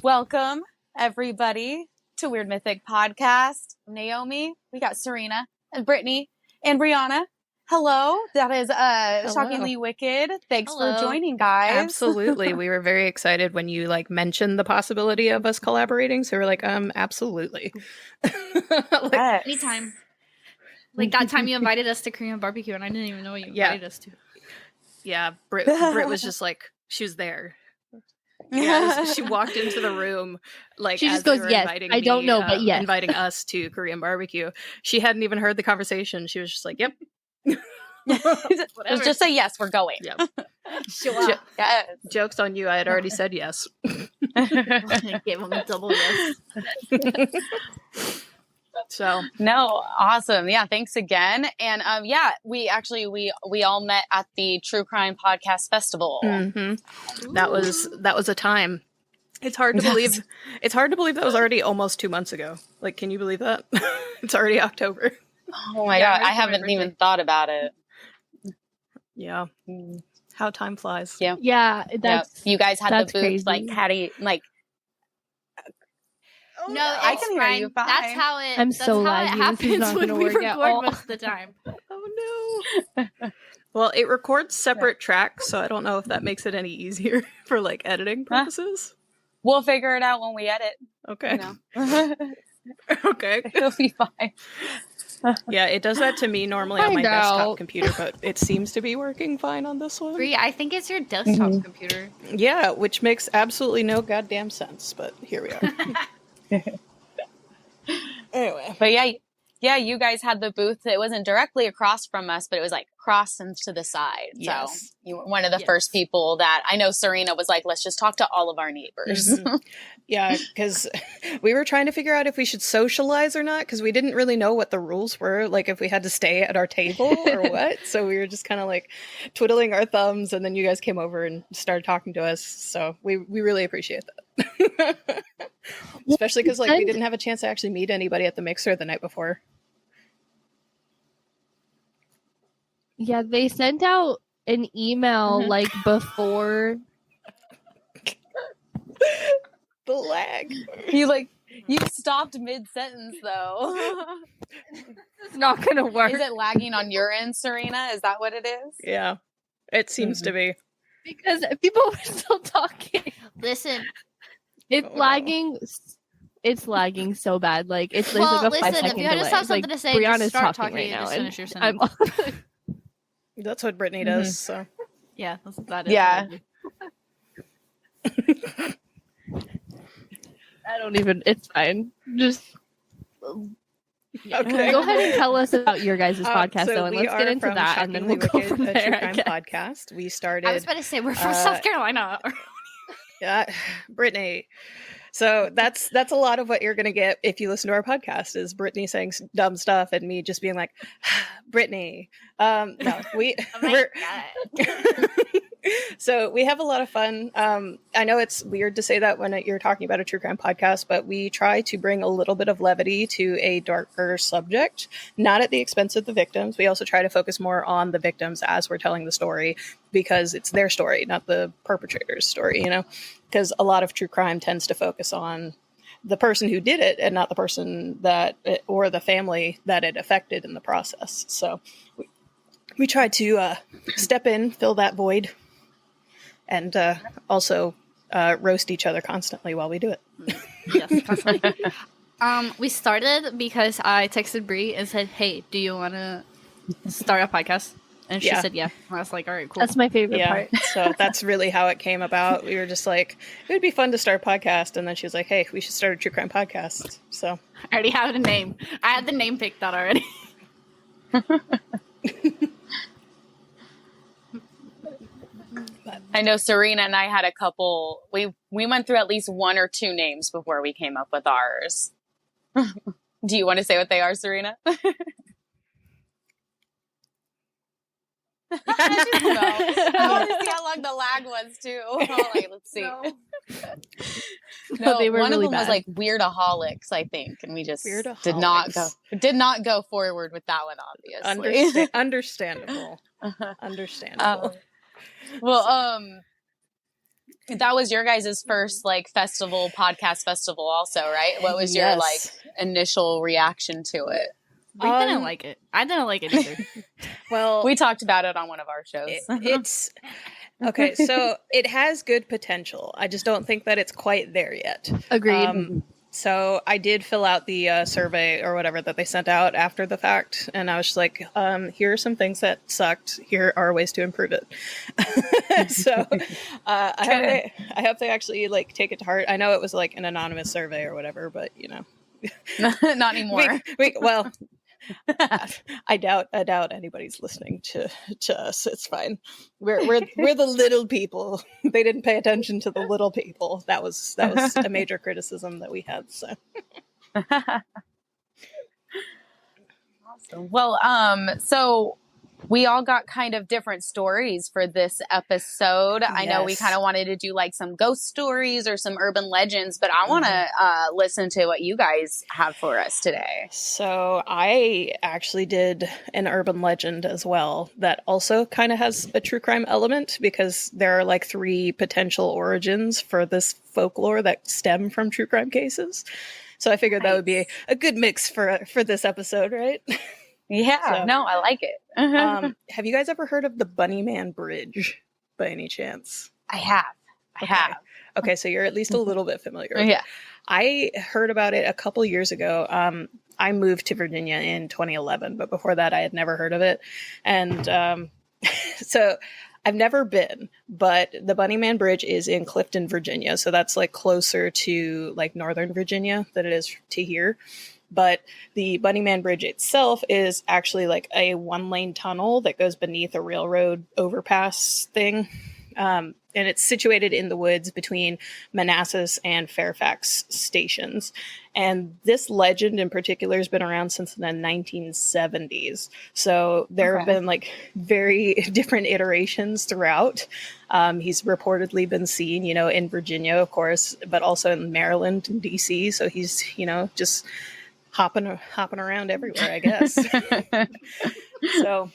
Welcome, everybody, to Weird Mythic Podcast. I'm Naomi. We got Serena and Brittany and Brianna. Hello. That is Shockingly Wicked. Thanks for joining, guys. Absolutely. We were very excited when you mentioned the possibility of us collaborating. So we're like, absolutely. Yes. Anytime. Like that time you invited us to Korean barbecue and I didn't even know what you invited us to. Yeah, Britt was just she was there. Yeah, she walked into the room she just goes, yes, I don't know, but yes. Inviting us to Korean barbecue. She hadn't even heard the conversation. She was just like, yep. It was just a yes, we're going. Yep. Sure. Yes. Joke's on you. I had already said yes. I gave him a double yes. So no, awesome. Yeah, thanks again. And we all met at the True Crime Podcast Festival. Mm-hmm. That was a time. It's hard to believe. It's hard to believe that was already almost 2 months ago. Can you believe that? It's already October. Oh my God, I haven't even thought about it. Yeah, how time flies. Yeah, you guys had the booth crazy. Hattie No, I can hear you fine. That's how it. I'm that's so how it laggy. happens when we record most of the time. Oh no. Well, it records separate tracks, so I don't know if that makes it any easier for editing purposes. We'll figure it out when we edit. Okay. Okay. It'll be fine. Yeah, it does that to me normally on my desktop computer, but it seems to be working fine on this one. Bree, I think it's your desktop computer. Yeah, which makes absolutely no goddamn sense, but here we are. Anyway. But yeah, you guys had the booth. It wasn't directly across from us, but it was across and to the side. Yes. So you were one of the first people that I know Serena was like, let's just talk to all of our neighbors. Mm-hmm. Yeah, because we were trying to figure out if we should socialize or not, because we didn't really know what the rules were, if we had to stay at our table or what. So we were just kind of twiddling our thumbs, and then you guys came over and started talking to us. So we really appreciate that. Especially because we didn't have a chance to actually meet anybody at the mixer the night before. Yeah, they sent out an email before. The lag. You stopped mid-sentence though. It's not gonna work. Is it lagging on your end, Serena? Is that what it is? Yeah, it seems to be. Because people were still talking. Listen. It's lagging. It's lagging so bad. It's a 5-second if you just have something to say, Brianna's just start talking right now. Just finish your sentence. That's what Brittany does. So yeah, that is. Yeah. I don't even. It's fine. Just okay. Go ahead and tell us about your guys' podcast, though, and let's get into that, and then we'll go from there. True Crime Podcast. We started. I was about to say we're from South Carolina. Yeah, Brittany. So that's a lot of what you're going to get if you listen to our podcast is Brittany saying dumb stuff and me just being like, Brittany. No, So we have a lot of fun. I know it's weird to say that when you're talking about a true crime podcast, but we try to bring a little bit of levity to a darker subject, not at the expense of the victims. We also try to focus more on the victims as we're telling the story because it's their story, not the perpetrator's story, because a lot of true crime tends to focus on the person who did it and not the person or the family that it affected in the process. So we try to step in, fill that void, and also roast each other constantly while we do it. Yes, constantly. We started because I texted Bree and said, hey, do you want to start a podcast? And she said, yeah. And I was like, all right, cool. That's my favorite part. So that's really how it came about. We were just like, it would be fun to start a podcast. And then she was like, hey, we should start a true crime podcast. So I already have a name. I had the name picked out already. I know Serena and I had a couple. We went through at least one or two names before we came up with ours. Do you want to say what they are, Serena? I want to see how long the lag was too. Let's see. No, they were one really of them bad. was Weirdaholics, I think, and we just did not go forward with that one, obviously. Understandable. Understandable. That was your guys' first like podcast festival also, right? What was your like initial reaction to it? We didn't like it. I didn't like it either. Well, we talked about it on one of our shows. It's okay, so it has good potential. I just don't think that it's quite there yet. Agreed. So I did fill out the survey or whatever that they sent out after the fact, and I was just like, here are some things that sucked. Here are ways to improve it. So I hope they actually like take it to heart. I know it was like an anonymous survey or whatever, but you know, not anymore. Well, I doubt anybody's listening to us. It's fine. We're the little people. They didn't pay attention to the little people. That was a major criticism that we had. So awesome. Well, so we all got kind of different stories for this episode. Yes. I know we kind of wanted to do like some ghost stories or some urban legends, but I want to listen to what you guys have for us today. So I actually did an urban legend as well that also kind of has a true crime element because there are like 3 potential origins for this folklore that stem from true crime cases. So I figured that would be a good mix for this episode, right? Yeah, so, no, I like it. Have you guys ever heard of the Bunnyman Bridge by any chance? I have. Okay, so you're at least a little bit familiar with it. I heard about it a couple years ago. I moved to Virginia in 2011, but before that I had never heard of it. And so I've never been, but the Bunnyman Bridge is in Clifton, Virginia. So that's like closer to like Northern Virginia than it is to here. But the Bunnyman Bridge itself is actually like a 1-lane tunnel that goes beneath a railroad overpass thing. And it's situated in the woods between Manassas and Fairfax stations. And this legend in particular has been around since the 1970s. So there have been like very different iterations throughout. He's reportedly been seen, you know, in Virginia, of course, but also in Maryland and DC. So he's, you know, just hopping around everywhere, I guess. So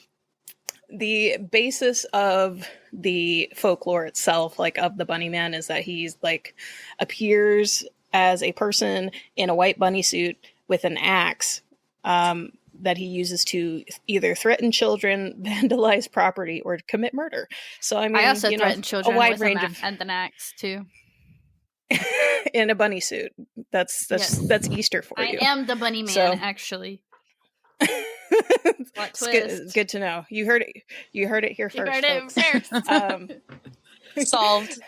the basis of the folklore itself, like of the Bunnyman, is that he's like appears as a person in a white bunny suit with an axe that he uses to either threaten children, vandalize property, or commit murder. So I mean, I also threaten children a wide range of an axe too. In a bunny suit. That's Easter for you. I am the bunny man, actually. Plot twist. Good to know. You heard it here first. You heard it first. Solved.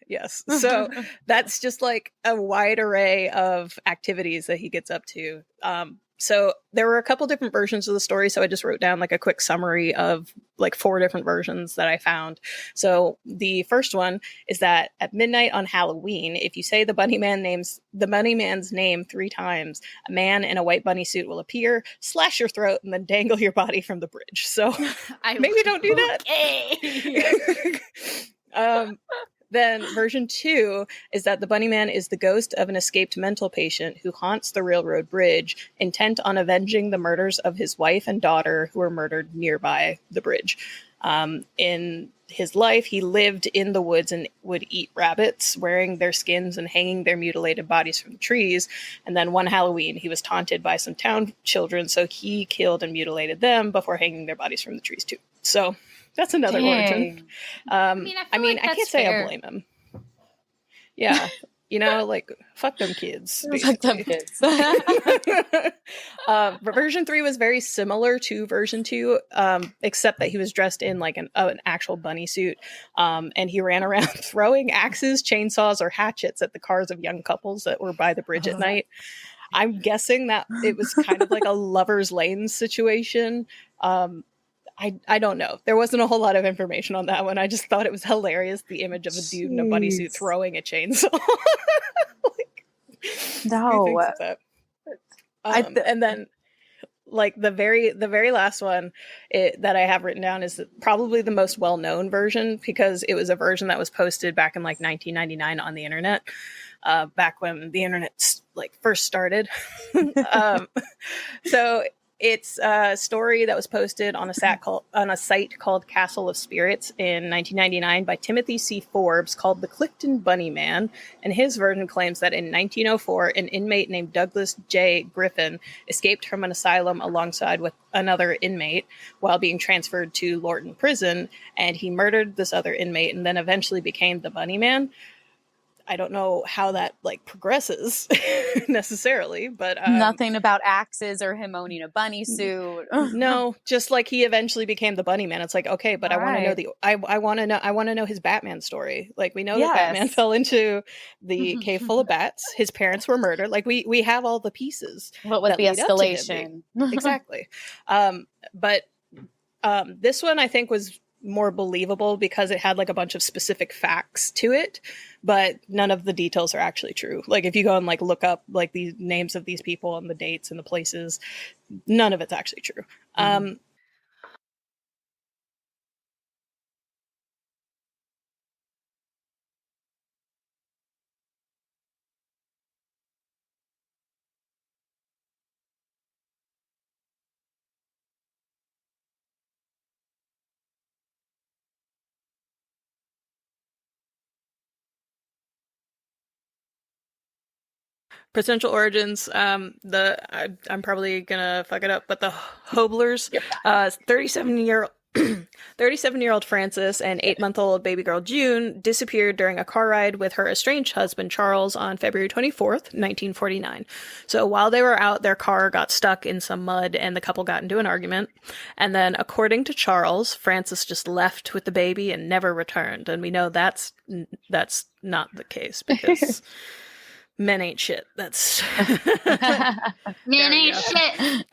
Yes. So that's just like a wide array of activities that he gets up to. So there were a couple different versions of the story. So I just wrote down like a quick summary of like 4 different versions that I found. So the first one is that at midnight on Halloween, if you say the Bunnyman's name 3 times, a man in a white bunny suit will appear, slash your throat, and then dangle your body from the bridge. So maybe don't do that. Then version 2 is that the Bunnyman is the ghost of an escaped mental patient who haunts the railroad bridge, intent on avenging the murders of his wife and daughter who were murdered nearby the bridge. In his life, he lived in the woods and would eat rabbits, wearing their skins and hanging their mutilated bodies from the trees. And then one Halloween, he was taunted by some town children, so he killed and mutilated them before hanging their bodies from the trees too. So that's another origin. I can't say I blame him. Yeah. You know, like, fuck them kids. Fuck them kids. Version 3 was very similar to version 2, except that he was dressed in like an actual bunny suit. And he ran around throwing axes, chainsaws, or hatchets at the cars of young couples that were by the bridge at night. I'm guessing that it was kind of like a lover's lane situation. I don't know. There wasn't a whole lot of information on that one. I just thought it was hilarious, the image of a dude in a bunny suit throwing a chainsaw. No. And then, like, the very last one that I have written down is probably the most well-known version, because it was a version that was posted back in, like, 1999 on the internet, back when the internet, like, first started. So It's a story that was posted on a site called Castle of Spirits in 1999 by Timothy C. Forbes, called The Clifton Bunny Man, and his version claims that in 1904, an inmate named Douglas J. Griffin escaped from an asylum alongside with another inmate while being transferred to Lorton Prison, and he murdered this other inmate and then eventually became the Bunny Man. I don't know how that progresses necessarily, but nothing about axes or him owning a bunny suit. No, just like he eventually became the Bunny Man. It's like, okay, but I want to know I want to know his Batman story. Like, we know that Batman fell into the cave full of bats. His parents were murdered. Like, we have all the pieces. What was the escalation? Exactly. But this one I think was more believable because it had like a bunch of specific facts to it, but none of the details are actually true. Like, if you go and like look up like the names of these people and the dates and the places, none of it's actually true. Potential origins. I'm probably gonna fuck it up, but the Hoblers, 37-year-old Frances and 8-month-old baby girl June disappeared during a car ride with her estranged husband Charles on February 24th, 1949. So while they were out, their car got stuck in some mud and the couple got into an argument. And then, according to Charles, Frances just left with the baby and never returned. And we know that's not the case because men ain't shit. That's men ain't shit.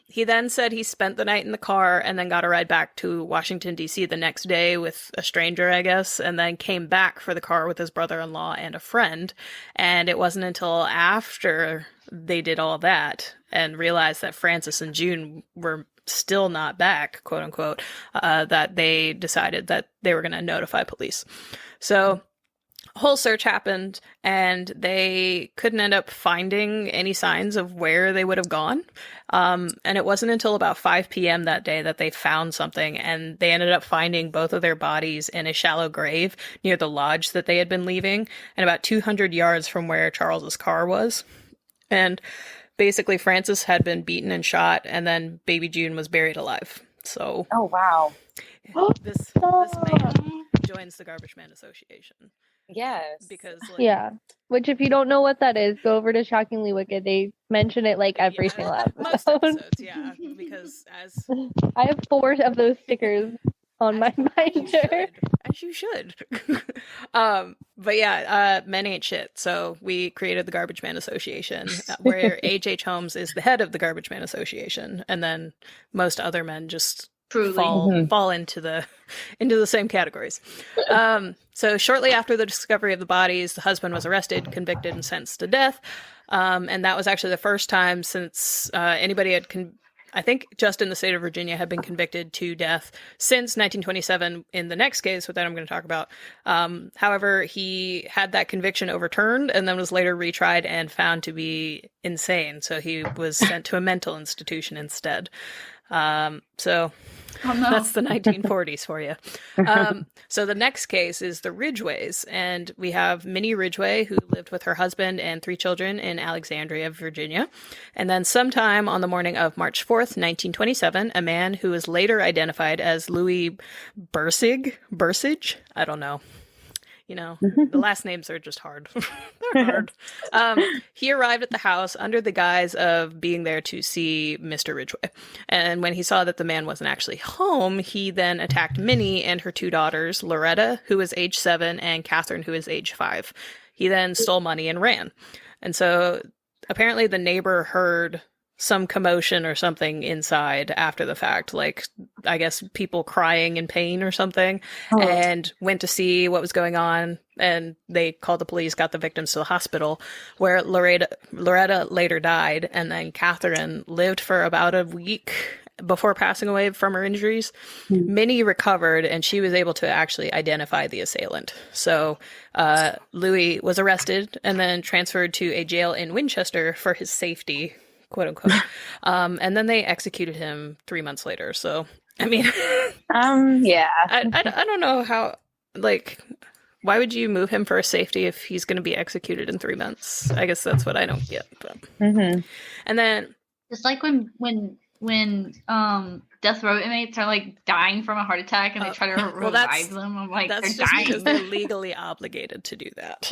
He then said he spent the night in the car and then got a ride back to Washington, D.C. the next day with a stranger, I guess, and then came back for the car with his brother-in-law and a friend. And it wasn't until after they did all that and realized that Frances and June were still not back, quote unquote, that they decided that they were going to notify police. So a whole search happened, and they couldn't end up finding any signs of where they would have gone. And it wasn't until about 5 p.m. that day that they found something, and they ended up finding both of their bodies in a shallow grave near the lodge that they had been leaving, and about 200 yards from where Charles's car was. And basically, Frances had been beaten and shot, and then baby June was buried alive. So, oh wow, this man joins the Garbage Man Association. Yes. Because which, if you don't know what that is, go over to Shockingly Wicked. They mention it like every single episode. Most episodes, because I have 4 of those stickers on my binder. As you should. Men ain't shit. So we created the Garbage Man Association, where H.H. Holmes is the head of the Garbage Man Association, and then most other men just fall into the same categories. So shortly after the discovery of the bodies, the husband was arrested, convicted, and sentenced to death. And that was actually the first time since anybody had, I think just in the state of Virginia, had been convicted to death since 1927 in the next case, which I'm going to talk about. However, he had that conviction overturned and then was later retried and found to be insane. So he was sent to a mental institution instead. That's the 1940s for you. So the next case is the Ridgways, and we have Minnie Ridgway, who lived with her husband and 3 children in Alexandria, Virginia. And then sometime on the morning of March 4th, 1927, a man who was later identified as Louis Bursage, I don't know. You know, the last names are just hard. They're hard. He arrived at the house under the guise of being there to see Mr. Ridgway. And when he saw that the man wasn't actually home, he then attacked Minnie and her 2 daughters, Loretta, who was age 7, and Catherine, who is age 5. He then stole money and ran. And so apparently the neighbor heard some commotion or something inside after the fact, like I guess people crying in pain or something, and went to see what was going on, and they called the police, got the victims to the hospital, where Loretta later died, and then Catherine lived for about a week before passing away from her injuries. Minnie recovered, and she was able to actually identify the assailant. So Louis was arrested and then transferred to a jail in Winchester for his safety, quote unquote. And then they executed him 3 months later. So, I mean, yeah. I don't know how, like, why would you move him for a safety if he's going to be executed in 3 months? I guess that's what I don't get. But. And then it's like when death row inmates are like dying from a heart attack and they try to revive them. I'm like, that's they're just dying because they're legally obligated to do that.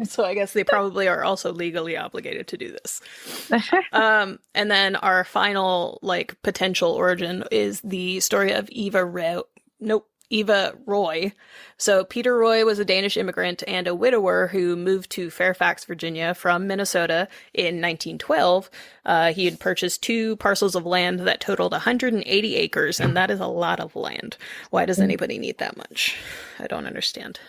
So I guess they probably are also legally obligated to do this. And then our final like potential origin is the story of Eva Roy. So Peter Roy was a Danish immigrant and a widower who moved to Fairfax, Virginia from Minnesota in 1912. He had purchased 2 parcels of land that totaled 180 acres, and that is a lot of land. Why does anybody need that much? I don't understand.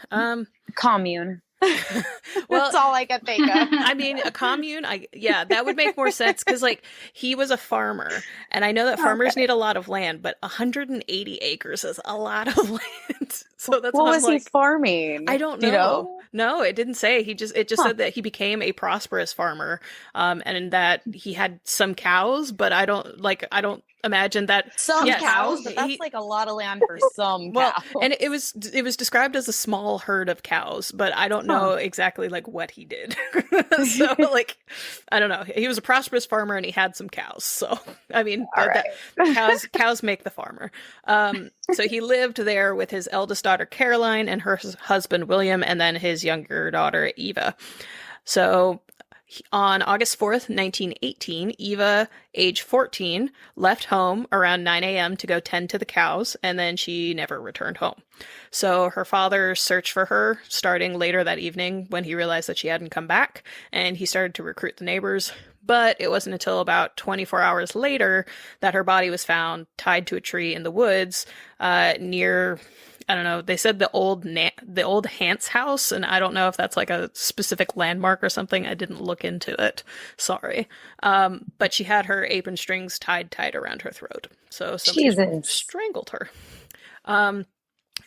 Commune. Well, that's all I could think of. I mean, a commune, that would make more sense because, like, he was a farmer, and I know that farmers need a lot of land, but 180 acres is a lot of land. So that's what was he farming? I don't know. You know. No, it didn't say. It just said that he became a prosperous farmer, and that he had some cows, but I don't imagine that some cows, but that's like a lot of land for some cows. And it was described as a small herd of cows, but I don't know exactly like what he did. So like, I don't know. He was a prosperous farmer and he had some cows. So I mean, cows make the farmer. So he lived there with his eldest daughter Caroline and her husband William, and then his younger daughter Eva. So on August 4th, 1918, Eva, age 14, left home around 9 a.m. to go tend to the cows, and then she never returned home. So her father searched for her starting later that evening when he realized that she hadn't come back, and he started to recruit the neighbors. But it wasn't until about 24 hours later that her body was found tied to a tree in the woods near... I don't know. They said the old Hance house, and I don't know if that's like a specific landmark or something. I didn't look into it. Sorry. But she had her apron strings tied tight around her throat. So somebody strangled her.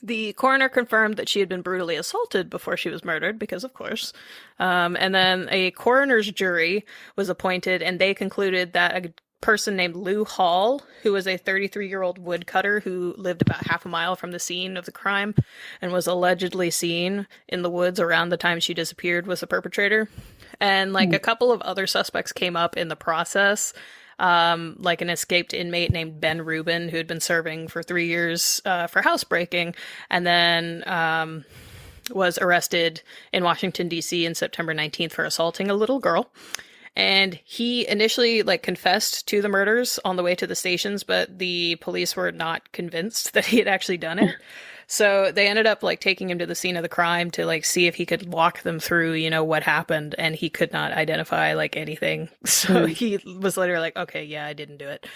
The coroner confirmed that she had been brutally assaulted before she was murdered, because of course. And then a coroner's jury was appointed, and they concluded that a person named Lou Hall, who was a 33-year-old woodcutter who lived about half a mile from the scene of the crime and was allegedly seen in the woods around the time she disappeared, was the perpetrator. And like a couple of other suspects came up in the process, like an escaped inmate named Ben Rubin, who had been serving for 3 years for housebreaking, and then was arrested in Washington, D.C. in September 19th for assaulting a little girl. And he initially confessed to the murders on the way to the stations, but the police were not convinced that he had actually done it. So they ended up taking him to the scene of the crime to see if he could walk them through, what happened. And he could not identify anything. So he was later okay, yeah, I didn't do it.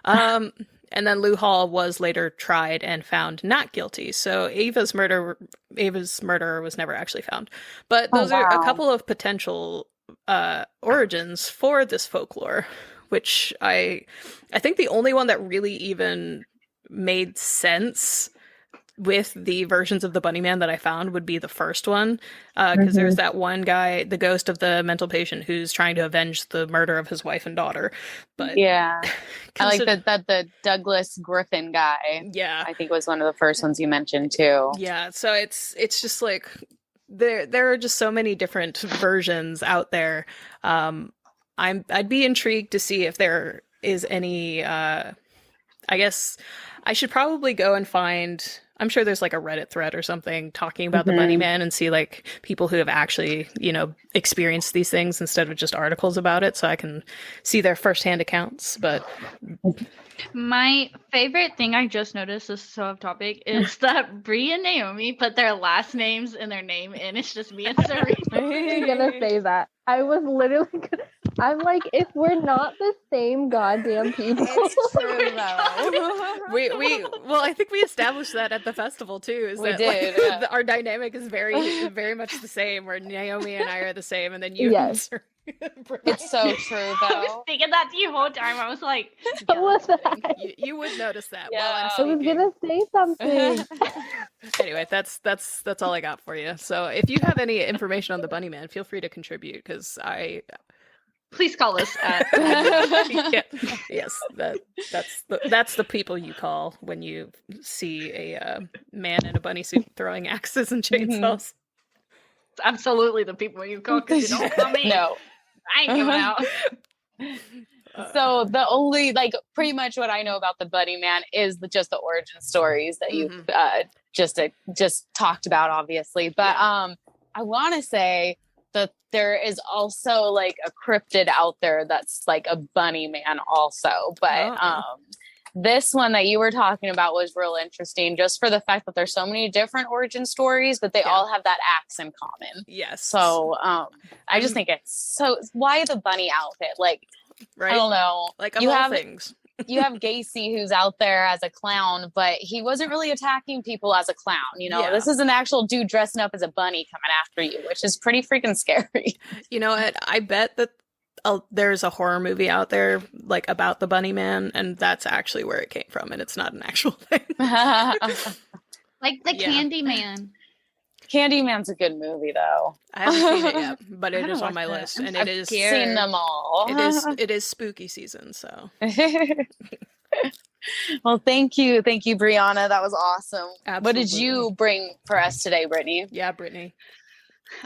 And then Lou Hall was later tried and found not guilty. So Ava's murderer was never actually found. But those are a couple of potential origins for this folklore, which I think the only one that really even made sense with the versions of the Bunnyman that I found would be the first one, because there's that one guy, the ghost of the mental patient, who's trying to avenge the murder of his wife and daughter. But yeah, I like that the Douglas Griffin guy. Yeah, I think was one of the first ones you mentioned too. Yeah, so it's just there are just so many different versions out there. I'd be intrigued to see if there is any. I guess I should probably go and find. I'm sure there's a Reddit thread or something talking about the Bunnyman and see people who have actually experienced these things instead of just articles about it, so I can see their firsthand accounts. But my favorite thing I just noticed, this is so off topic, is that Bree and Naomi put their last names in their name, and it's just me and Serena. I'm gonna say that. I was literally I'm like, if we're not the same goddamn people. It's true though. Well, I think we established that at the festival too. We did. Yeah. Our dynamic is very, very much the same. Where Naomi and I are the same, and then you. Yes. It's so true though. I was thinking that the whole time. I was like, what was that? You would notice that. Yeah. While I'm I was gonna say something. Anyway, that's all I got for you. So if you have any information on the Bunnyman, feel free to contribute, because Please call us at. Yeah. Yes, that's the people you call when you see a man in a bunny suit throwing axes and chainsaws. It's absolutely the people you call, because you don't call me. No. I ain't going out. So the only, like, pretty much what I know about the Bunny Man is just the origin stories that you just talked about, obviously. But I want to say that there is also like a cryptid out there that's like a Bunny Man also. But this one that you were talking about was real interesting, just for the fact that there's so many different origin stories, but they all have that axe in common. Yes. So I just think it's so. Why the bunny outfit? Like, right? I don't know. Like, of all things. You have Gacy, who's out there as a clown, but he wasn't really attacking people as a clown. You know, this is an actual dude dressing up as a bunny coming after you, which is pretty freaking scary. You know what? I bet that there's a horror movie out there like about the Bunny Man, and that's actually where it came from, and it's not an actual thing. Like the Candyman. Candyman's a good movie, though. I haven't seen it yet, but it is on my list, and it is seen them all. It is spooky season, so. Well, thank you, Brianna. That was awesome. Absolutely. What did you bring for us today, Brittany? Yeah, Brittany.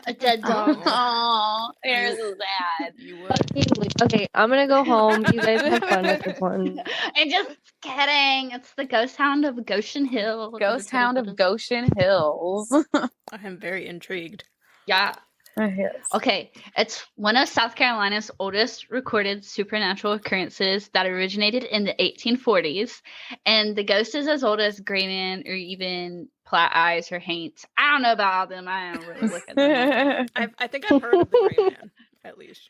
A dead dog. Oh, you're so sad. You would. Okay, I'm gonna go home. You guys have fun with this one. I'm just kidding. It's the ghost hound of Goshen Hill. Ghost hound of Goshen Hills. I am very intrigued. Yeah. Yes. Okay, it's one of South Carolina's oldest recorded supernatural occurrences that originated in the 1840s, and the ghost is as old as Grayman or even Platt Eyes or Haints. I don't know about all them. I don't really look at them. I think I've heard of the Grayman, at least.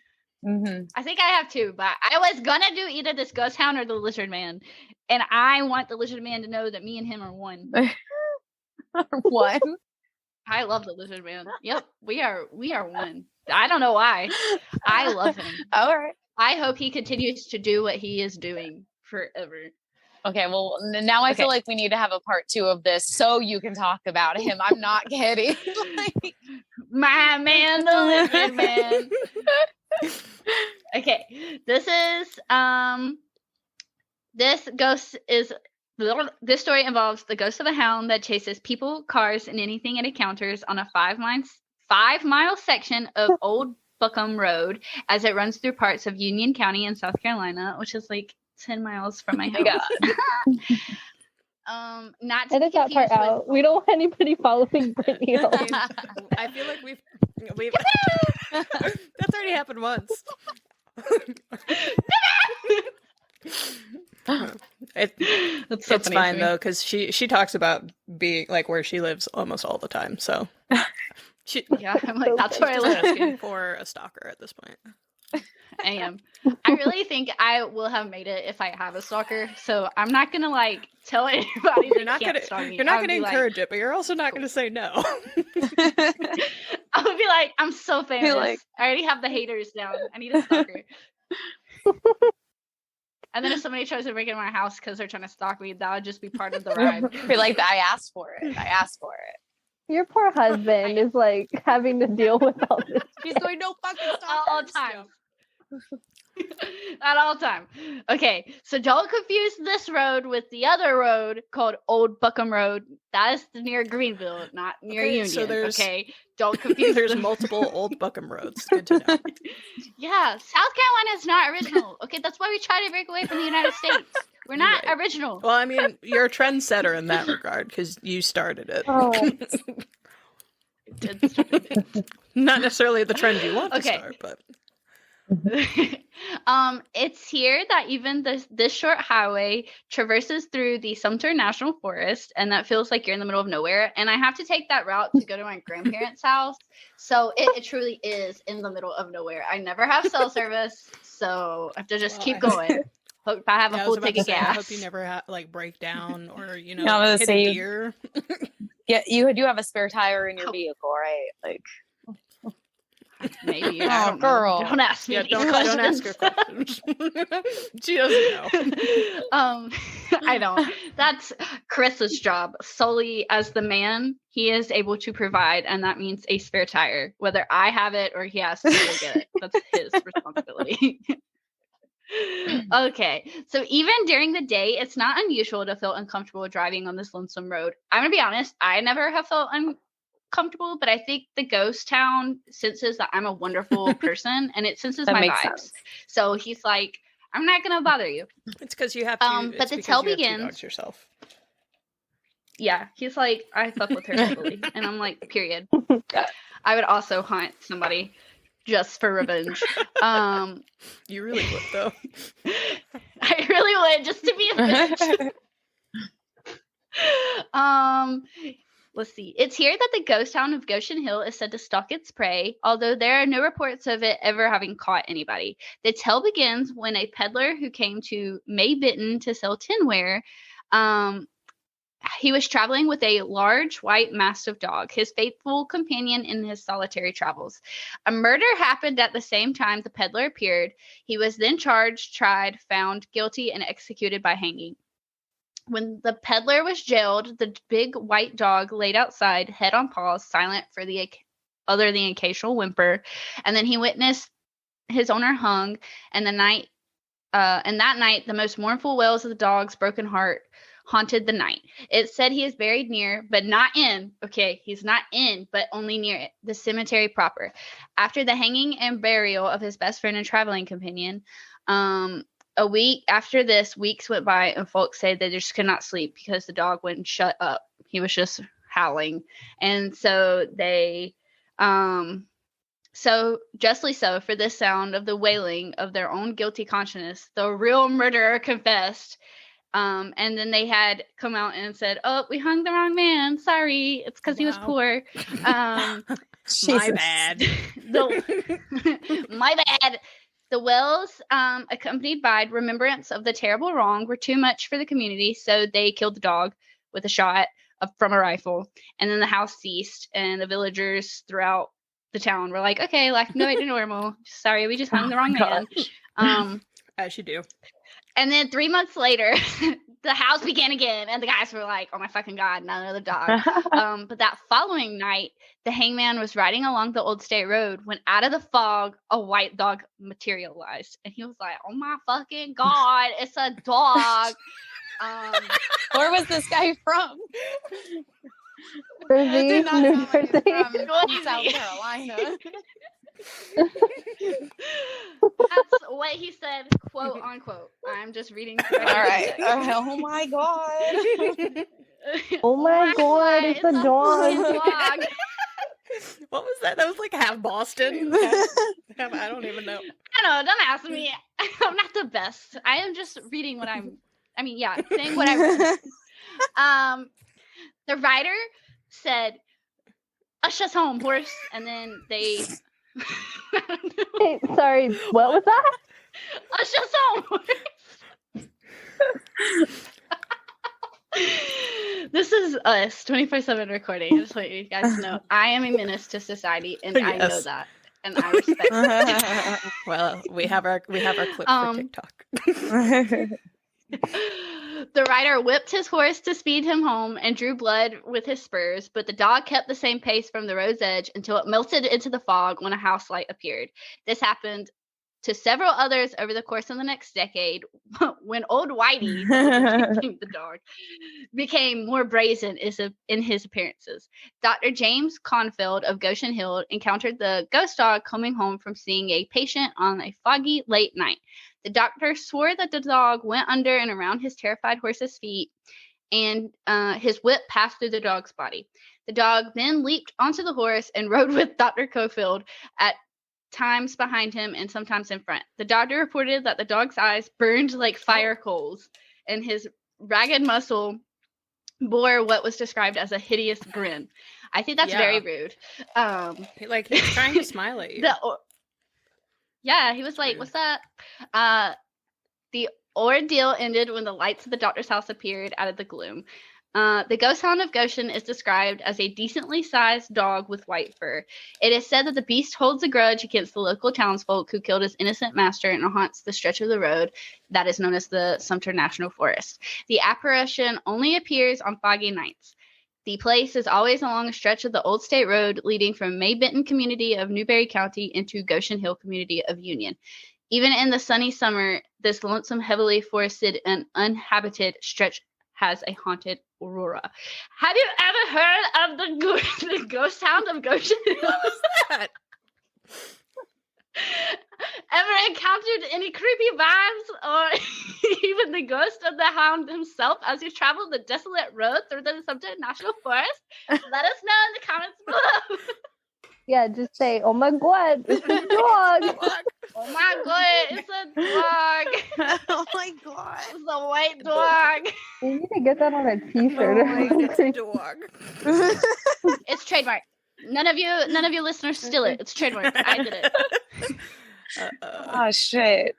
Mm-hmm. I think I have too, but I was gonna do either this ghost hound or the lizard man, and I want the lizard man to know that me and him are one. One. I love the lizard man. Yep, we are one. I don't know why. I love him. All right. I hope he continues to do what he is doing forever. Okay, well, now I feel like we need to have a part 2 of this so you can talk about him. I'm not kidding. My man, the lizard man. Okay, this story involves the ghost of a hound that chases people, cars, and anything it encounters on a 5-mile section of Old Buckham Road as it runs through parts of Union County in South Carolina, which is like 10 miles from my house. Not to edit that part out. We don't want anybody following Brittany home. I feel like we've that's already happened once. It's fine though, because she talks about being like where she lives almost all the time. So I'm like, that's where I live. For a stalker at this point. I am. I really think I will have made it if I have a stalker. So I'm not gonna like tell anybody. You're not gonna encourage it, but you're also not gonna say no. I'll be like, I'm so famous. I already have the haters down. I need a stalker. And then if somebody tries to break into my house because they're trying to stalk me, that would just be part of the ride. Be like, I asked for it. Your poor husband is like having to deal with all this. He's going, no fucking stalkers. All the time. At all time. Okay, so don't confuse this road with the other road called Old Buckham Road. That is near Greenville, not near Union. So don't confuse. There's multiple Old Buckham roads. Good to know. Yeah, South Carolina is not original. Okay, that's why we try to break away from the United States. We're not original. Well, I mean, you're a trendsetter in that regard because you started it. Oh. Not necessarily the trend you want to start, but. It's here that even this short highway traverses through the Sumter National Forest, and that feels like you're in the middle of nowhere. And I have to take that route to go to my grandparents' house, so it truly is in the middle of nowhere. I never have cell service, so I have to just keep going. Hope I have a full tank of gas. I hope you never break down or hit a deer. Yeah, you do have a spare tire in your vehicle, right? Like. Maybe. Oh, I don't girl. know. Don't ask me. Yeah, these don't ask her questions. questions. She doesn't know. I don't. That's Chris's job. Solely as the man, he is able to provide, and that means a spare tire. Whether I have it or he has to go get it, that's his responsibility. Okay, so even during the day, it's not unusual to feel uncomfortable driving on this lonesome road. I'm gonna be honest, I never have felt uncomfortable, but I think the ghost town senses that I'm a wonderful person, and it senses That my makes vibes. sense. So he's like, I'm not gonna bother you. It's because you have to. But the tale begins. Dogs yourself. Yeah, he's like, I fuck with her heavily, and I'm like, period. I would also hunt somebody just for revenge. You really would, though. I really would, just to be a bitch. Let's see. It's here that the ghost town of Goshen Hill is said to stalk its prey, although there are no reports of it ever having caught anybody. The tale begins when a peddler who came to May Benton to sell tinware, he was traveling with a large white mastiff dog, his faithful companion in his solitary travels. A murder happened at the same time the peddler appeared. He was then charged, tried, found guilty, and executed by hanging. When the peddler was jailed, the big white dog laid outside, head on paws, silent for the occasional whimper, and then he witnessed his owner hung, and that night, the most mournful wails of the dog's broken heart haunted the night. It said he is buried near, but not in. Okay, he's not in, but only near it, the cemetery proper. After the hanging and burial of his best friend and traveling companion, a week after this, weeks went by, and folks said they just could not sleep because the dog wouldn't shut up. He was just howling, and so they, so justly so, for this sound of the wailing of their own guilty conscience, the real murderer confessed. And then they had come out and said, "Oh, we hung the wrong man. Sorry, it's because he was poor." My bad. My bad. The wails, accompanied by remembrance of the terrible wrong, were too much for the community, so they killed the dog with a shot from a rifle. And then the house ceased, and the villagers throughout the town were like, "Okay, life can go back to normal. Sorry, we just hung the wrong man." As you do. And then 3 months later, the house began again, and the guys were like, "Oh my fucking god, another dog!" But that following night, the hangman was riding along the Old State Road when, out of the fog, a white dog materialized, and he was like, "Oh my fucking god, it's a dog!" Where was this guy from? Jersey, Did not New sound like Jersey. he's from South Carolina. That's what he said, quote unquote. I'm just reading. All right. Oh my god. Oh my god, it's a dog. dog. What was that? That was like half Boston. I don't even know. I don't know. Don't ask me. I'm not the best. I am just reading what saying what I read. The writer said, "Ush us home, horse," and then they. Hey, sorry, what was that? Ush us home. This is us 24/7 recording. I just want you guys to know I am a menace to society, and I know that, and I respect it. Well, we have our clip for TikTok. The rider whipped his horse to speed him home and drew blood with his spurs, but the dog kept the same pace from the road's edge until it melted into the fog when a house light appeared. This happened to several others over the course of the next decade when old Whitey, the dog, became more brazen in his appearances. Dr. James Confield of Goshen Hill encountered the ghost dog coming home from seeing a patient on a foggy late night. The doctor swore that the dog went under and around his terrified horse's feet, and his whip passed through the dog's body. The dog then leaped onto the horse and rode with Dr. Confield at times behind him and sometimes in front. The doctor reported that the dog's eyes burned like fire coals, and his ragged muscle bore what was described as a hideous grin. I think that's very rude. Like he's trying to smile at you. Yeah, he was like, "What's that?" The ordeal ended when the lights of the doctor's house appeared out of the gloom. The ghost hound of Goshen is described as a decently sized dog with white fur. It is said that the beast holds a grudge against the local townsfolk who killed his innocent master and haunts the stretch of the road that is known as the Sumter National Forest. The apparition only appears on foggy nights. The place is always along a stretch of the Old State Road leading from May Benton community of Newberry County into Goshen Hill community of Union. Even in the sunny summer, this lonesome, heavily forested, and uninhabited stretch has a haunted aurora. Have you ever heard of the ghost hound of Goshen? What's that? Ever encountered any creepy vibes or even the ghost of the hound himself as you travel the desolate road through the Sumter National Forest? Let us know in the comments below. Yeah, just say, oh my god, it's a dog. Oh my god, it's a dog. Oh my god. It's a white dog. You need to get that on a t-shirt or It's a something. dog. It's trademark. None of you listeners steal it. It's trademark. I did it. Oh shit.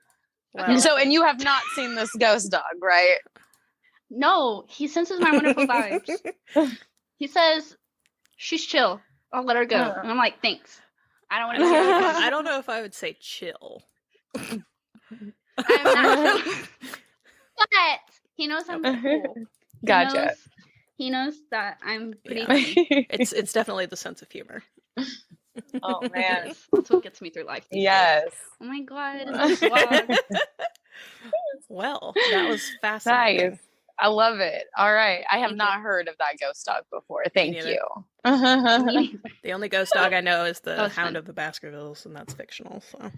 Wow. So, and you have not seen this ghost dog, right? No, he senses my wonderful vibes. He says, she's chill. I'll let her go. And I'm like, thanks. I don't want to hear it. I don't know if I would say chill. I'm not chill. But he knows I'm cool. Gotcha. He knows that I'm pretty Yeah. funny. It's definitely the sense of humor. Oh man. That's what gets me through life. these days. Yes. Oh my god, it's a dog. Well, that was fascinating. Nice. I love it. All right. I have Thank not heard of that ghost dog before. Thank neither. you. The only ghost dog I know is the That was Hound fun. of the Baskervilles, and that's fictional. So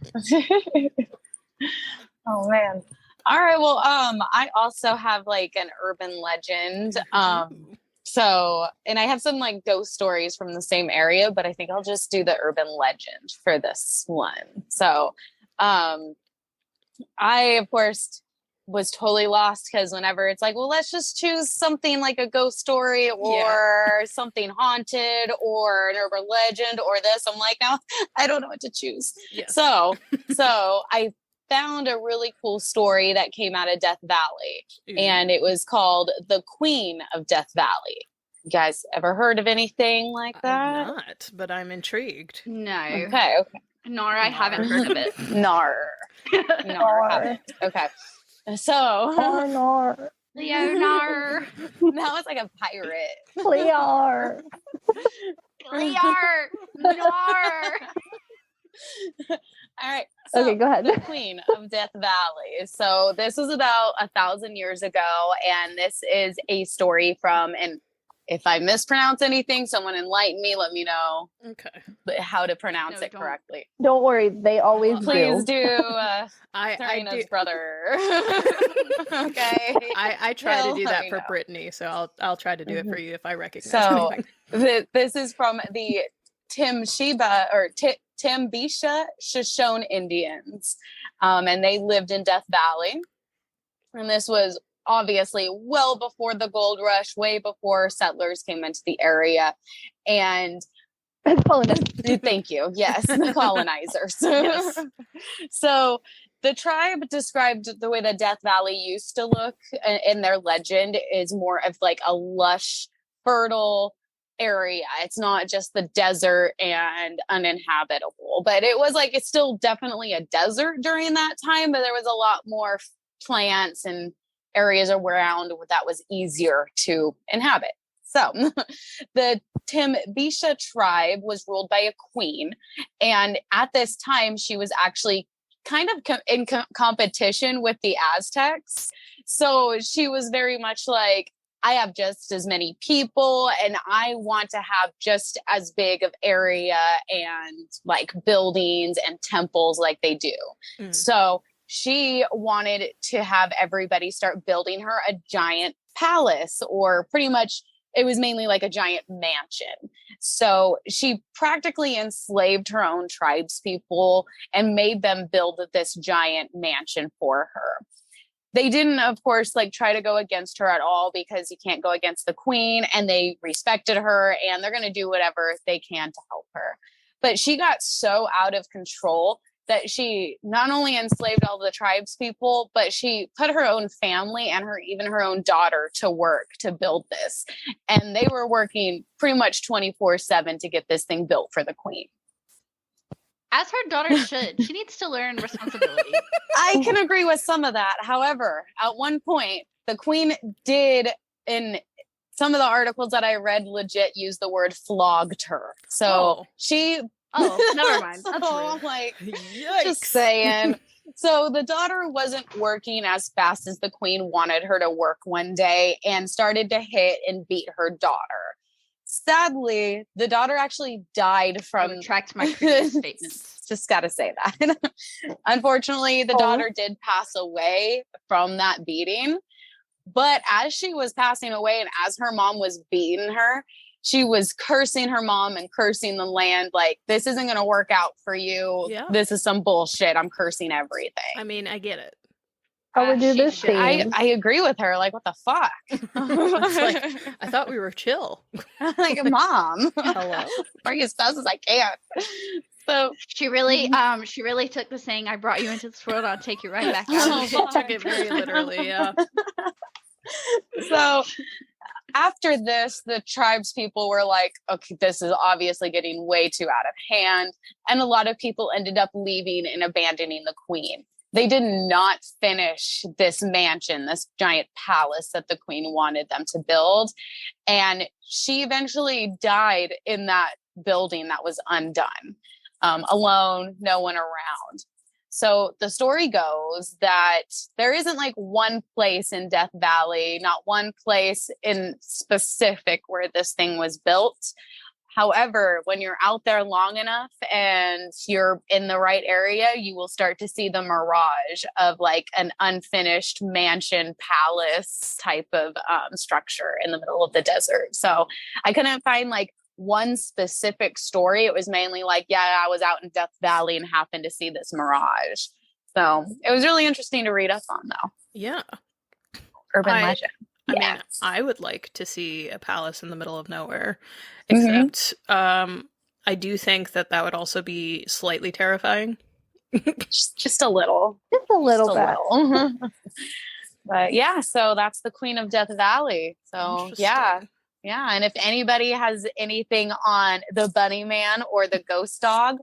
Oh man. All right. Well, I also have like an urban legend. So, and I have some like ghost stories from the same area, but I think I'll just do the urban legend for this one. So, I of course was totally lost because whenever it's like, well, let's just choose something like a ghost story or something haunted or an urban legend or this, I'm like, no, I don't know what to choose. yes. So I found a really cool story that came out of Death Valley, and it was called The Queen of Death Valley. You guys ever heard of anything like that? I'm not, but I'm intrigued. No. Okay. Nor I haven't heard of it. Nar. Nar. haven't. Okay. So Nar. Leonard. now it's like a pirate. Clear. Leonard. Nar. All right. So, Okay, go ahead. The Queen of Death Valley. So this was about 1,000 years ago, and this is a story from, and if I mispronounce anything, someone enlighten me, let me know Okay. how to pronounce No, it don't. correctly. Don't worry, they always Please do. do. I Serena's do. brother. Okay. I try Well, to do let that me for know. Brittany, so I'll try to do it for you if I recognize So, anything. This is from the Timbisha Shoshone Indians, and they lived in Death Valley. And this was obviously well before the gold rush, way before settlers came into the area. And thank you. Yes, the colonizers. Yes. So the tribe described the way that Death Valley used to look in their legend is more of like a lush, fertile area. It's not just the desert and uninhabitable, but it was like, it's still definitely a desert during that time, but there was a lot more plants and areas around that was easier to inhabit. So the Timbisha tribe was ruled by a queen. And at this time, she was actually kind of in competition with the Aztecs. So she was very much like, I have just as many people and I want to have just as big of area and like buildings and temples like they do. So she wanted to have everybody start building her a giant palace, or pretty much it was mainly like a giant mansion. So she practically enslaved her own tribespeople and made them build this giant mansion for her. They didn't, of course, like try to go against her at all, because you can't go against the queen, and they respected her and they're going to do whatever they can to help her. But she got so out of control that she not only enslaved all the tribes people, but she put her own family and even her own daughter to work to build this. And they were working pretty much 24/7 to get this thing built for the queen. As her daughter should. She needs to learn responsibility. I can agree with some of that. However, at one point, the queen did, in some of the articles that I read, legit use the word flogged her. So she... Oh, never mind. That's so rude. I'm like, Yikes. just saying. So the daughter wasn't working as fast as the queen wanted her to work one day and started to hit and beat her daughter. Sadly, the daughter actually died from... I retract my previous statements. Just got to say that. Unfortunately, the daughter did pass away from that beating. But as she was passing away and as her mom was beating her, she was cursing her mom and cursing the land. Like, this isn't going to work out for you. Yeah. This is some bullshit. I'm cursing everything. I mean, I get it. I would do the She same. I agree with her. Like, what the fuck? It's like, I thought we were chill. Like, Mom, Hello? work as fast as I can. So She really took the saying, "I brought you into this world, I'll take you right back out." Oh, She took it very literally, yeah. So after this, the tribes people were like, okay, this is obviously getting way too out of hand. And a lot of people ended up leaving and abandoning the queen. They did not finish this mansion, this giant palace that the queen wanted them to build. And she eventually died in that building that was undone, alone, no one around. So the story goes that there isn't like one place in Death Valley, not one place in specific where this thing was built. However, when you're out there long enough and you're in the right area, you will start to see the mirage of like an unfinished mansion palace type of structure in the middle of the desert. So I couldn't find like one specific story. It was mainly like, yeah, I was out in Death Valley and happened to see this mirage. So it was really interesting to read up on, though. Yeah. Urban legend. I mean, I would like to see a palace in the middle of nowhere, except I do think that would also be slightly terrifying. Just a little. Just a little bit. But yeah, so that's the Queen of Death Valley. So yeah. Yeah, and if anybody has anything on the Bunny Man or the Ghost Dog,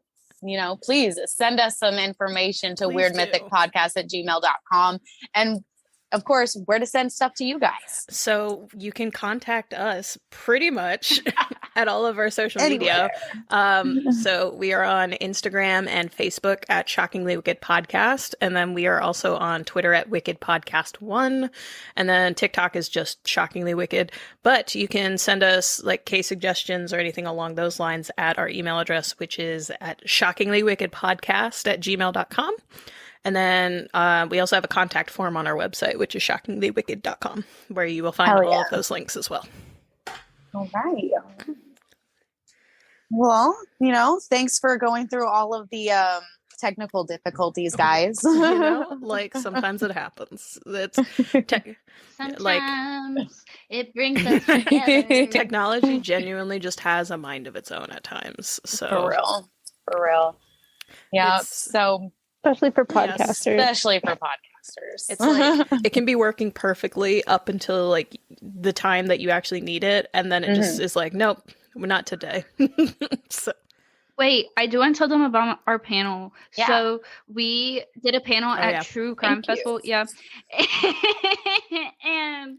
please send us some information to weirdmythicpodcast@gmail.com. And of course, where to send stuff to you guys. So you can contact us pretty much at all of our social media. So we are on Instagram and Facebook at Shockingly Wicked Podcast. And then we are also on Twitter at Wicked Podcast 1. And then TikTok is just Shockingly Wicked. But you can send us like case suggestions or anything along those lines at our email address, which is at shockinglywickedpodcast@gmail.com. And then we also have a contact form on our website, which is shockinglywicked.com, where you will find all of those links as well. All right. Well, thanks for going through all of the technical difficulties, guys. Like sometimes it happens. It's sometimes it brings us together. Technology genuinely just has a mind of its own at times. So For real. Yeah. So especially for podcasters. It's like it can be working perfectly up until like the time that you actually need it, and then it just is like, nope, we're not today. So. Wait, I do want to tell them about our panel. Yeah. So we did a panel at True Crime Festival. Yeah. And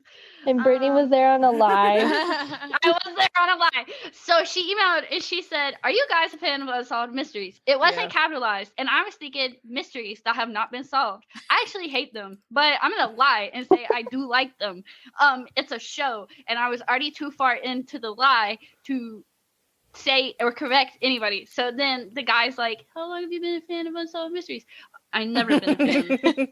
Brittany was there on a lie. I was there on a lie. So she emailed and she said, "Are you guys a fan of Unsolved Mysteries?" It wasn't capitalized. And I was thinking mysteries that have not been solved. I actually hate them, but I'm going to lie and say I do like them. It's a show. And I was already too far into the lie to say or correct anybody. So then the guy's like, "How long have you been a fan of Unsolved Mysteries?" I've never been a fan.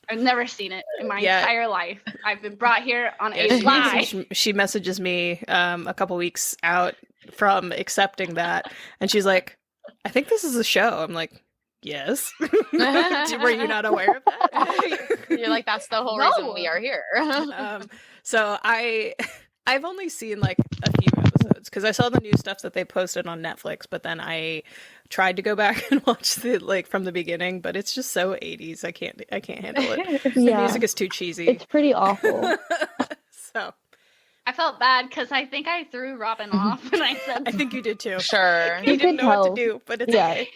I've never seen it in my entire life. I've been brought here on a lie. She messages me a couple weeks out from accepting that, and she's like, "I think this is a show." I'm like, "Yes." Were you not aware of that? You're like, that's the whole reason we are here. So I I've only seen like a few episodes because I saw the new stuff that they posted on Netflix, but then I tried to go back and watch the like from the beginning, but it's just so 80s. I can't handle it. The music is too cheesy. It's pretty awful. So I felt bad because I think I threw Robin off when I said I think you did too. Sure. He didn't know what to do, but it's okay.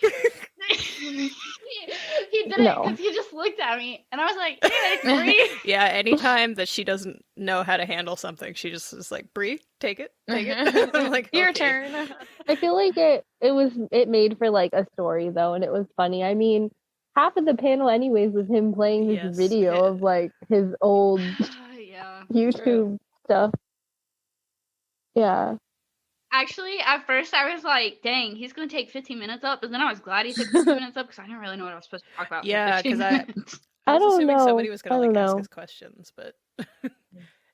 He didn't because he just looked at me and I was like, hey, Bree. Yeah, anytime that she doesn't know how to handle something, she just is like, Bree, take it. I'm like, Your okay. turn. I feel like it made for like a story though, and it was funny. I mean, half of the panel anyways was him playing his video of like his old YouTube stuff. Yeah. Actually, at first I was like, dang, he's going to take 15 minutes up. But then I was glad he took 15 minutes up because I didn't really know what I was supposed to talk about. Yeah, because I was don't assuming know. somebody was going to like ask us questions, but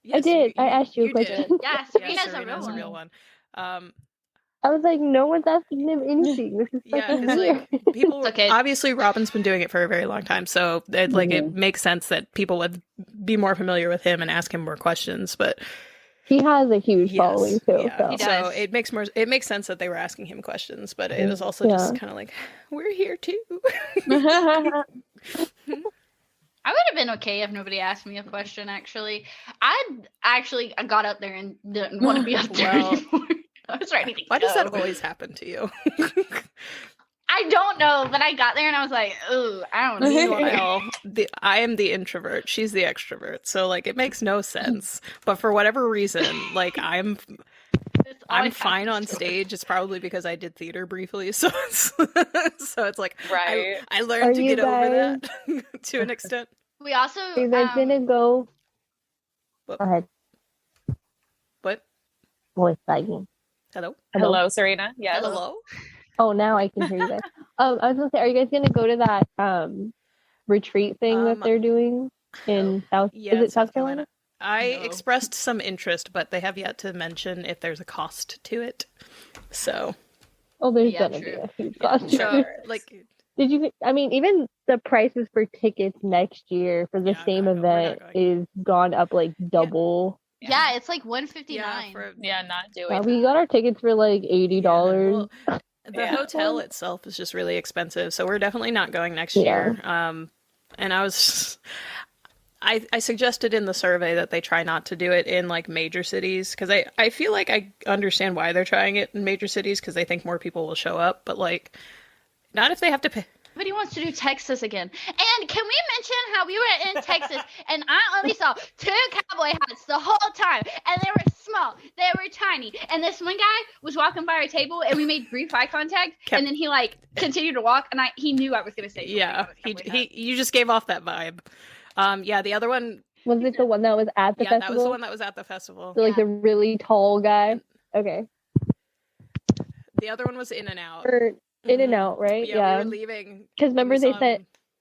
yes, I did. I asked you a question. Did. Yeah, Serena's a real one. I was like, no one's asking him anything. This is fucking weird. Like, people obviously Robin's been doing it for a very long time, so it makes sense that people would be more familiar with him and ask him more questions, but he has a huge following too. Yeah. So it makes sense that they were asking him questions, but it was also just kind of like, we're here too. I would have been okay if nobody asked me a question. Actually, I got up there and didn't want to be up there anymore. I was ready to Why does that always happen to you? I don't know, but I got there and I was like, ooh, I don't know. I am the introvert. She's the extrovert. So like it makes no sense. But for whatever reason, like I'm fine on stage. It's probably because I did theater briefly. So it's like right. I learned to get over that to an extent. We also Are you guys gonna go? Go ahead. What? Voice lagging. Hello, Serena. Yes. Hello. Oh, now I can hear you guys. I was gonna say, are you guys gonna go to that retreat thing that they're doing in South? Is it South Carolina? I expressed some interest, but they have yet to mention if there's a cost to it. So. Oh, there's gonna be a huge cost. Sure. Like. Did you? I mean, even the prices for tickets next year for the same event is gone up like double. Yeah, it's like $159. Not doing. We got our tickets for like $80. Well, the hotel itself is just really expensive, so we're definitely not going next year. And I suggested in the survey that they try not to do it in like major cities because I feel like I understand why they're trying it in major cities because they think more people will show up, but like not if they have to pay. Everybody wants to do Texas again. And can we mention how we were in Texas and I only saw 2 cowboy hats the whole time and they were small, they were tiny, and this one guy was walking by our table and we made brief eye contact and then he like continued to walk and he knew I was going to say something. You just gave off that vibe. The other one was it the one that was at the festival? That was the one that was at the festival. So, like the really tall guy. Okay. The other one was In and Out. In and Out, right? Yeah, we were leaving. Because remember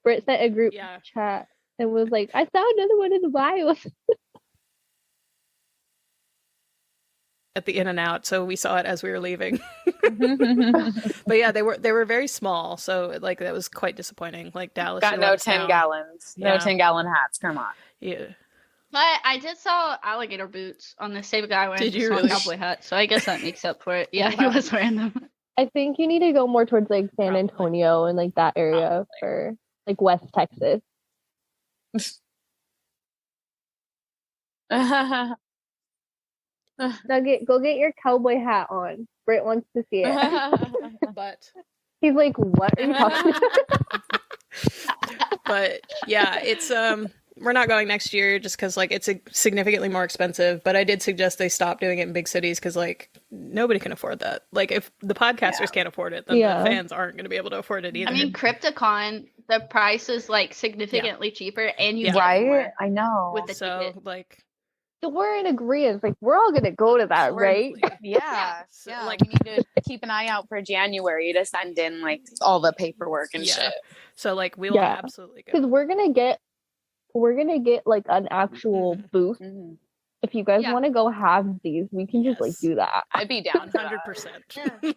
Britt sent a group chat and was like, I saw another one in the bio. At the In and Out, so we saw it as we were leaving. But yeah, they were very small, so like that was quite disappointing. Like Dallas got no 10 gallons, no 10-gallon hats. Come on. Yeah. But I did saw alligator boots on the same guy wearing a really? cowboy hat, so I guess that makes up for it. Yeah, he was wearing them. I think you need to go more towards like San Antonio and like that area for like West Texas. Nugget, go get your cowboy hat on. Britt wants to see it. But he's like, what are you talking about? But yeah, it's we're not going next year just because like it's significantly more expensive. But I did suggest they stop doing it in big cities because like nobody can afford that. Like if the podcasters can't afford it, then the fans aren't going to be able to afford it either. I mean, CryptoCon, the price is like significantly cheaper, and you get more I know with the ticket. Like. So we're in agreement. Like we're all gonna go to that, right? Yeah. Like we need to keep an eye out for January to send in like all the paperwork and shit. So like we will absolutely go because we're gonna get like an actual booth. Mm-hmm. If you guys want to go have these, we can just like do that. I'd be down 100%.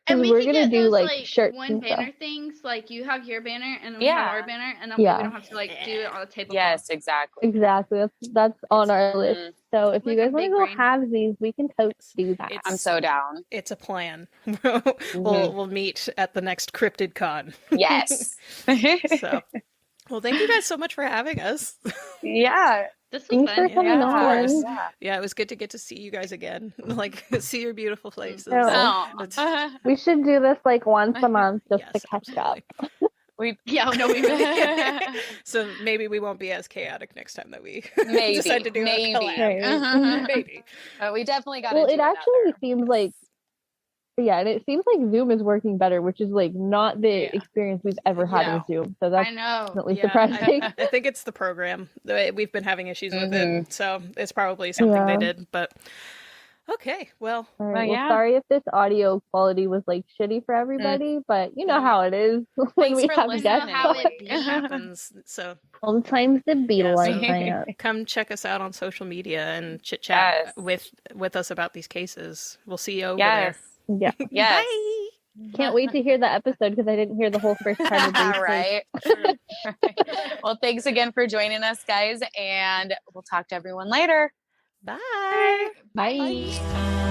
And we we're can gonna get do those like shirts one and banner stuff. things, like you have your banner and then we have our banner, and then we don't have to like do it on a tablecloth. Yes, exactly. Exactly. That's on our list. So if Like you a guys want to big go brain. halvesies, we can do that. I'm so down. It's a plan. We'll meet at the next Cryptid Con. Yes. So, well, thank you guys so much for having us. Yeah. This was Thanks fun. for coming on. Yeah, it was good to get to see you guys again. Like, see your beautiful faces. Oh. We should do this like once a month just Yes, to catch absolutely. up. We really So maybe we won't be as chaotic next time that we Maybe. decide to do a collab. Right. Maybe. We definitely got to Well, do it actually seems like, and it seems like Zoom is working better, which is like not the experience we've ever had with Zoom. So that's definitely surprising. I think it's the program. We've been having issues with it, so it's probably something they did. But okay, well, sorry if this audio quality was like shitty for everybody, but you know how it is when we have guests. How it happens. So sometimes the beeline. Come check us out on social media and chit chat with us about these cases. We'll see you over there. Yeah. Yes. Bye. Can't wait to hear the episode because I didn't hear the whole first part of the Right. Well, thanks again for joining us, guys, and we'll talk to everyone later. Bye. Bye.